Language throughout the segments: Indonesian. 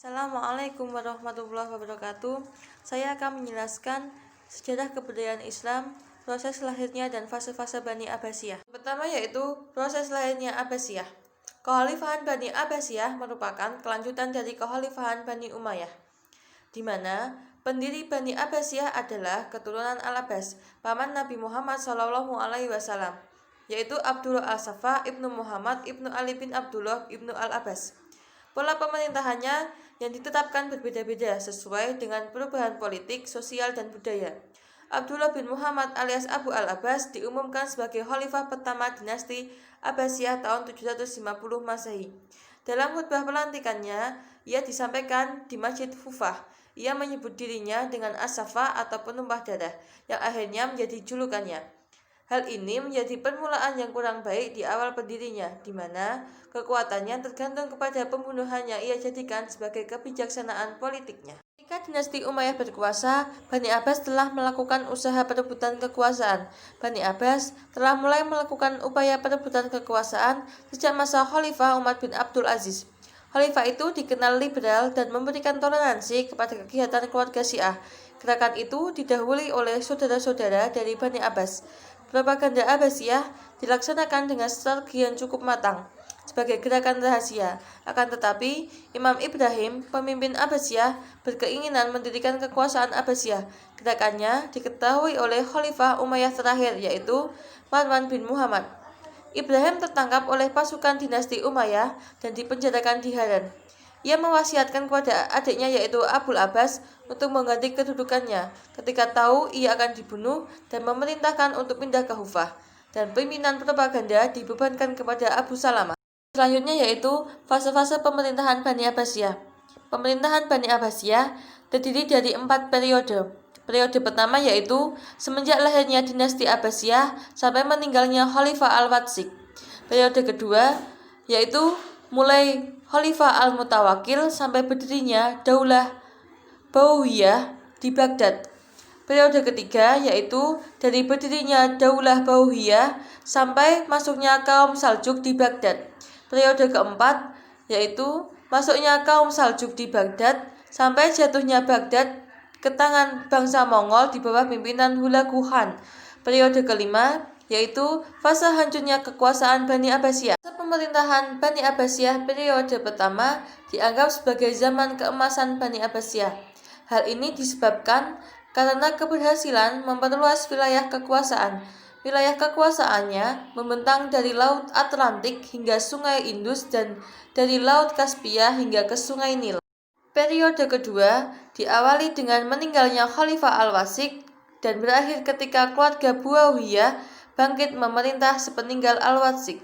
Assalamualaikum warahmatullahi wabarakatuh. Saya akan menjelaskan sejarah kebudayaan Islam, proses lahirnya dan fase-fase Bani Abbasiyah. Pertama yaitu proses lahirnya Abbasiyah. Kekhalifahan Bani Abbasiyah merupakan kelanjutan dari Kekhalifahan Bani Umayyah, di mana pendiri Bani Abbasiyah adalah keturunan Al-Abbas, paman Nabi Muhammad SAW, yaitu Abdullah Al-Saffah ibnu Muhammad ibnu Ali bin Abdullah ibnu Al-Abbas. Pola pemerintahannya yang ditetapkan berbeda-beda sesuai dengan perubahan politik, sosial, dan budaya. Abdullah bin Muhammad alias Abu Al-Abbas diumumkan sebagai khalifah pertama dinasti Abbasiyah tahun 750 Masehi. Dalam khutbah pelantikannya, ia disampaikan di Masjid Kufah. Ia menyebut dirinya dengan As-Saffah atau penumpah darah, yang akhirnya menjadi julukannya. Hal ini menjadi permulaan yang kurang baik di awal pendirinya, di mana kekuatannya tergantung kepada pembunuhan yang ia jadikan sebagai kebijaksanaan politiknya. Ketika dinasti Umayyah berkuasa, Bani Abbas telah melakukan usaha perebutan kekuasaan. Bani Abbas telah mulai melakukan upaya perebutan kekuasaan sejak masa Khalifah Umar bin Abdul Aziz. Khalifah itu dikenal liberal dan memberikan toleransi kepada kegiatan keluarga Syiah. Gerakan itu didahului oleh saudara-saudara dari Bani Abbas. Propaganda Abbasiyah dilaksanakan dengan strategi yang cukup matang sebagai gerakan rahasia. Akan tetapi, Imam Ibrahim, pemimpin Abbasiyah, berkeinginan mendirikan kekuasaan Abbasiyah. Gerakannya diketahui oleh Khalifah Umayyah terakhir, yaitu Marwan bin Muhammad. Ibrahim tertangkap oleh pasukan dinasti Umayyah dan dipenjarakan di Haran. Ia mewasiatkan kepada adiknya yaitu Abul Abbas untuk mengganti kedudukannya ketika tahu ia akan dibunuh dan memerintahkan untuk pindah ke Kufah, dan pimpinan propaganda dibebankan kepada Abu Salamah. Selanjutnya yaitu fase-fase pemerintahan Bani Abbasiyah. Pemerintahan Bani Abbasiyah terdiri dari 4 periode. Periode pertama yaitu semenjak lahirnya dinasti Abbasiyah sampai meninggalnya Khalifah Al-Watsik. Periode kedua yaitu mulai Khalifah Al-Mutawakkil sampai berdirinya Daulah Bauhiyah di Baghdad. Periode ketiga yaitu dari berdirinya Daulah Bauhiyah sampai masuknya kaum Saljuk di Baghdad. Periode keempat yaitu masuknya kaum Saljuk di Baghdad sampai jatuhnya Baghdad ke tangan bangsa Mongol di bawah pimpinan Hulagu Khan. Periode kelima yaitu fase hancurnya kekuasaan Bani Abbasiyah. Pemerintahan Bani Abbasiyah periode pertama dianggap sebagai zaman keemasan Bani Abbasiyah. Hal ini disebabkan karena keberhasilan memperluas wilayah kekuasaan. Wilayah kekuasaannya membentang dari Laut Atlantik hingga Sungai Indus dan dari Laut Kaspia hingga ke Sungai Nil. Periode kedua diawali dengan meninggalnya Khalifah Al-Watsik dan berakhir ketika keluarga Buawiyah bangkit memerintah sepeninggal Al-Watsik.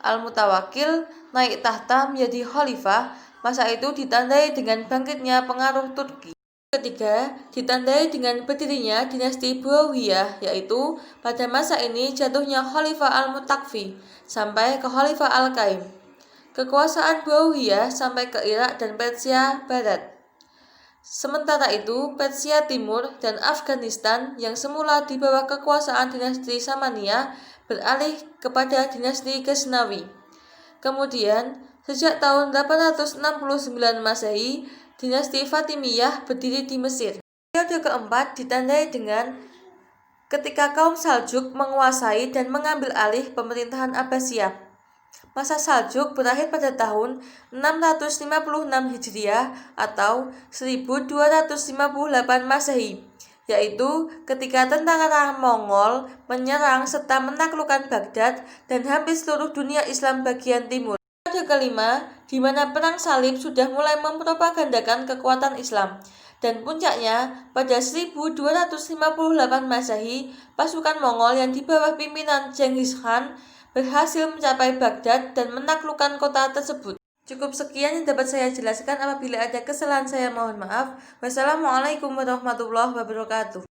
Al-Mutawakkil naik tahta menjadi khalifah. Masa itu ditandai dengan bangkitnya pengaruh Turki. Ketiga, ditandai dengan berdirinya dinasti Buawiyah, yaitu pada masa ini jatuhnya Khalifah Al-Mutakfi sampai ke Khalifah Al-Qaim. Kekuasaan Buawiyah sampai ke Irak dan Persia Barat. Sementara itu, Persia Timur dan Afghanistan yang semula di bawah kekuasaan dinasti Samaniyah beralih kepada dinasti Ghaznawi. Kemudian, sejak tahun 869 Masehi, dinasti Fatimiyah berdiri di Mesir. Periode keempat ditandai dengan ketika kaum Saljuk menguasai dan mengambil alih pemerintahan Abbasiyah. Masa Saljuk berakhir pada tahun 656 Hijriah atau 1258 Masehi, yaitu ketika tentara Mongol menyerang serta menaklukkan Baghdad dan hampir seluruh dunia Islam bagian timur. Periode kelima, di mana perang salib sudah mulai mempropagandakan kekuatan Islam, dan puncaknya pada 1258 Masehi, pasukan Mongol yang di bawah pimpinan Genghis Khan berhasil mencapai Baghdad dan menaklukkan kota tersebut. Cukup sekian yang dapat saya jelaskan. Apabila ada kesalahan saya mohon maaf. Wassalamualaikum warahmatullahi wabarakatuh.